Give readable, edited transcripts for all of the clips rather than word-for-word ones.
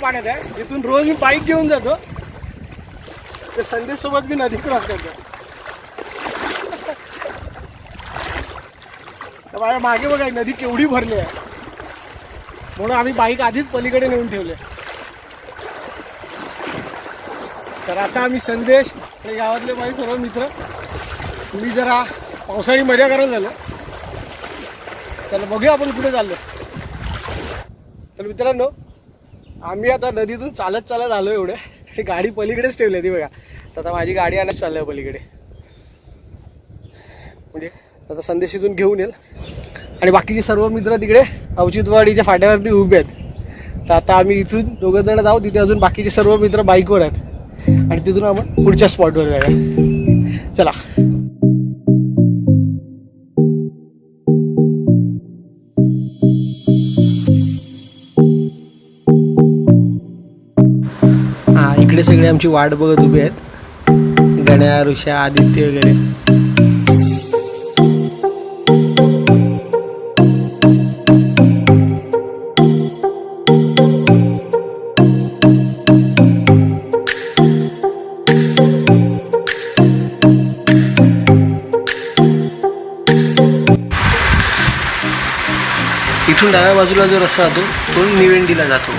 पाण्यात आहे, इथून रोज मी बाईक घेऊन जातो. ते संदेश सोबत मी नदी क्रॉस करतो. माझ्या मागे बघा नदी केवढी भरली आहे, म्हणून आम्ही बाईक आधीच पलीकडे नेऊन ठेवले. तर आता आम्ही संदेश हे गावातले माझे सर्व मित्र मी जरा पावसाळी मजा करायला झालो. त्याला बघूया आपण कुठे चाललो. तर मित्रांनो आम्ही आता नदीतून चालत चालत आलो. एवढे ही गाडी पलीकडेच ठेवली ती बघा. तर आता माझी गाडी आणायला चालली पलीकडे, म्हणजे आता संदेश इथून घेऊन येईल आणि बाकीचे सर्व मित्र तिकडे औचित्यवाडीच्या फाट्यावरती उभे आहेत. तर आता आम्ही इथून दोघं जण जाऊ, तिथे अजून बाकीचे सर्व मित्र बाईकवर आहेत आणि तिथून आपण पुढच्या स्पॉटवर जाऊया. चला. हा इकडे सगळे आमची वाट बघत उभे आहेत, गण्या, ऋषा, आदित्य वगैरे. इथून डाव्या बाजूला जो रस्ता जातो तो निवेंडीला जातो.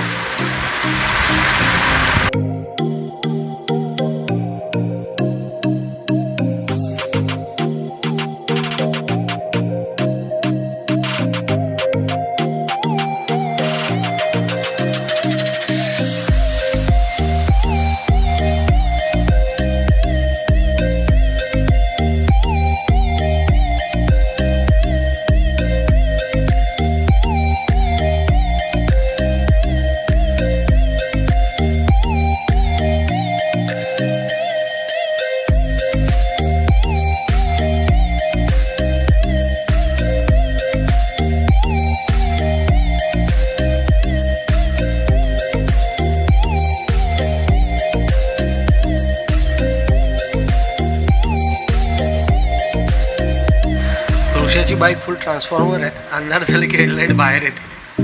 ऋषाची बाईक फुल ट्रान्सफॉर्मर आहे, अंधार झाले की हेडलाईट बाहेर येते.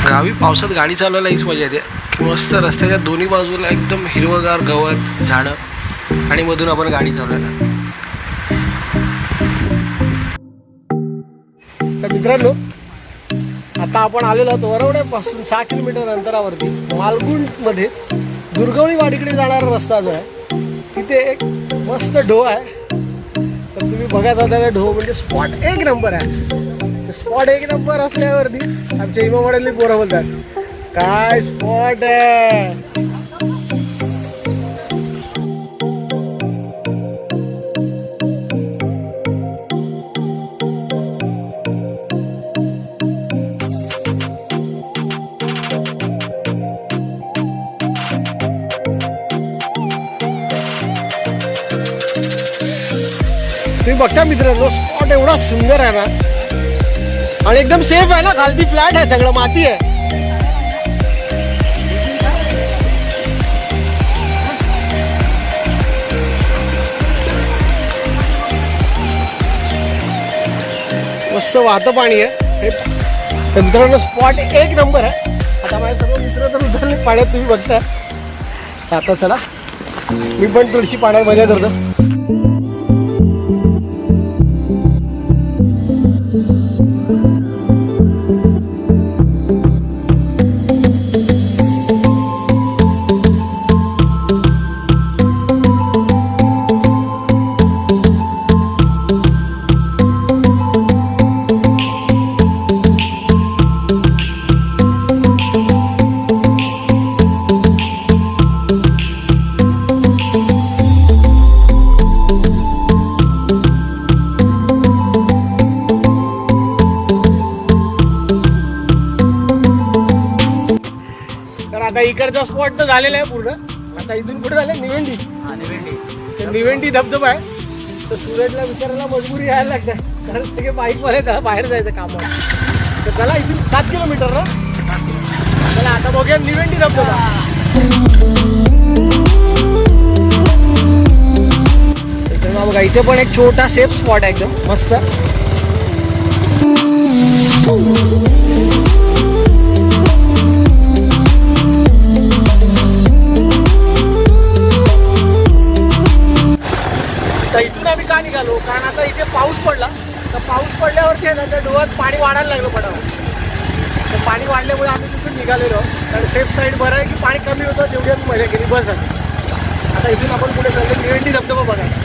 गावी पावसात गाडी चालवायला हीच मजा येते की मस्त रस्त्याच्या दोन्ही बाजूला एकदम हिरवगार गवत, झाडं आणि मधून आपण गाडी चालवायला. तर मित्रांनो आता आपण आलेलो आहोत वरवड्यापासून 6 किलोमीटर अंतरावरती मालगुंडमध्ये दुर्गवळी वाडीकडे जाणारा रस्ता जो आहे तिथे एक मस्त ढो आहे. तर तुम्ही बघायचा त्याला ढो म्हणजे स्पॉट एक नंबर आहे. स्पॉट एक नंबर असल्यावरती आमच्या इमामवाड्यातली पोरं बोलतात काय स्पॉट आहे. तुम्ही बघता मित्रांनो स्पॉट एवढा सुंदर आहे ना आणि एकदम सेफ आहे ना. खालती फ्लॅट आहे, सगळं माती आहे. मस्त वाहतं पाणी आहे. तर मित्रांनो स्पॉट एक नंबर आहे. आता माझे सर्व मित्र तर उतरले पाण्यात, तुम्ही बघता. आता चला मी पण थोडीशी पाण्यात मजा करतो. आता इकडचा स्पॉट तर झालेला आहे पूर्ण. आता इथून कुठे झालं निवेंडी. निवेंडी धबधबा आहे. तर सूरजला विचारायला मजबुरी यायला लागते कारण सगळे बाईकवाले बाहेर जायचं कामाला. तर चला इथून 7 किलोमीटर ना. चला आता बघूया निवेंडी धबधबा. बघा इथे पण एक छोटा सेफ स्पॉट आहे एकदम मस्त. पडल्यावरती आहे ना त्या डोहात पाणी वाढायला लागलं पडावं. तर पाणी वाढल्यामुळे आम्ही तिथून निघालेलो. कारण सेफ साईड बरं आहे की पाणी कमी होतं तेवढी आम्ही मजा केली, बस झाली. आता इथून आपण पुढे चाललो निवेंटी धबधबा बघायला.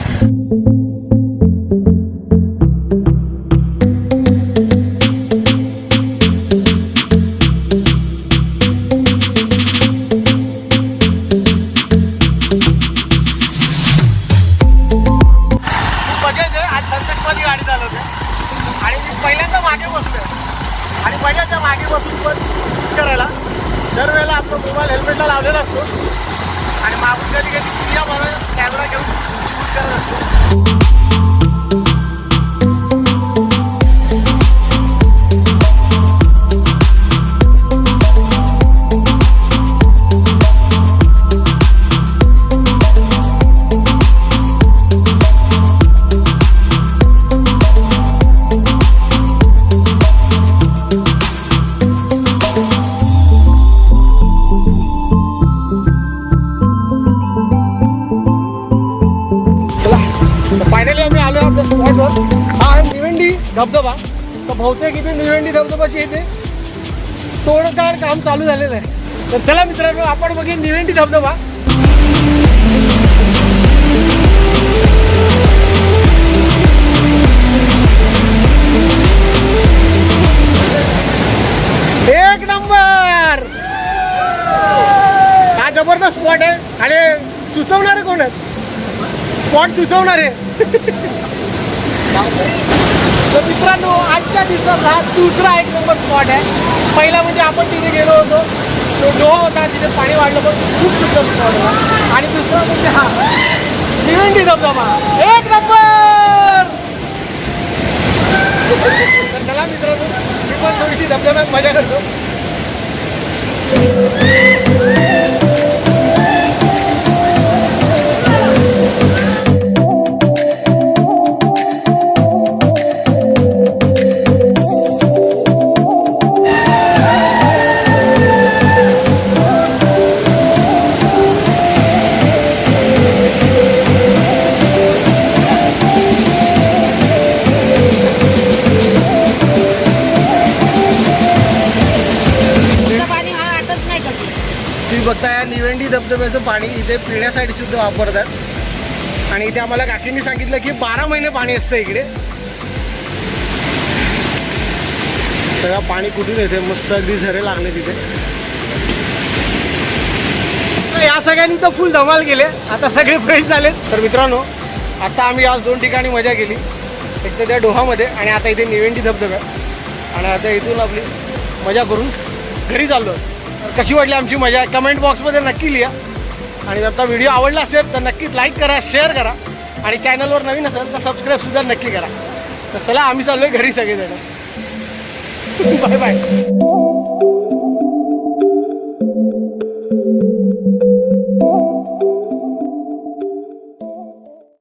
गाडी चालवते आणि मी पहिल्यांदा मागे बसलोय आणि मजाच्या मागे बसून पण करायला दरवेळेला आपला मोबाईल हेल्मेटला लावलेला असतो आणि मागून कधी कधी पुढल्या मला कॅमेरा घेऊन शूट करत असतो. फायनली आम्ही आलो आपल्या स्पॉटवर. हा आहे निवेंटी धबधबा. तर बहुतेक इथे निवेंटी धबधबाची इथे तोडकाड काम चालू झालेलं आहे. तर चला मित्रांनो आपण बघू निवेंटी धबधबा. एक नंबर. हा जबरदस्त स्पॉट आहे आणि सुचवणारे कोण आहेत? स्पॉट सुचवणारे. तर मित्रांनो आजच्या दिवसात हा दुसरा एक नंबर स्पॉट आहे. पहिला म्हणजे आपण तिथे गेलो होतो, तो डोहा होता, तिथे पाणी वाढलं पण खूप सुंदर स्पॉट होता. आणि दुसरा म्हणजे हा निवेंटी धबधबा, एक नंबर. तर चला मित्रांनो मी पण थोडीशी धबधब्यात मजा करतो. तुम्ही बघता या निवेंटी धबधब्याचं पाणी इथे पिण्यासाठी सुद्धा वापरतात आणि इथे आम्हाला काकींनी सांगितलं की 12 महिने पाणी असतं इकडे. सगळं पाणी कुठून येते, मस्त अगदी झरे लागले तिथे. या सगळ्यांनी तर फुल धमाल केले. आता सगळे फ्रेश झालेत. तर मित्रांनो आता आम्ही आज 2 ठिकाणी मजा केली. एक तर त्या डोहामध्ये आणि आता इथे निवेंटी धबधब्या. आणि आता इथून आपली मजा करून घरी चाललो. कशी वाटली आमची मजा कमेंट बॉक्समध्ये नक्की लिहा. आणि जर का व्हिडिओ आवडला असेल तर नक्कीच लाईक करा, शेअर करा आणि चॅनलवर नवीन असेल तर सबस्क्राईबसुद्धा नक्की करा. तर चला आम्ही चाललोय घरी सगळेजण. Bye bye.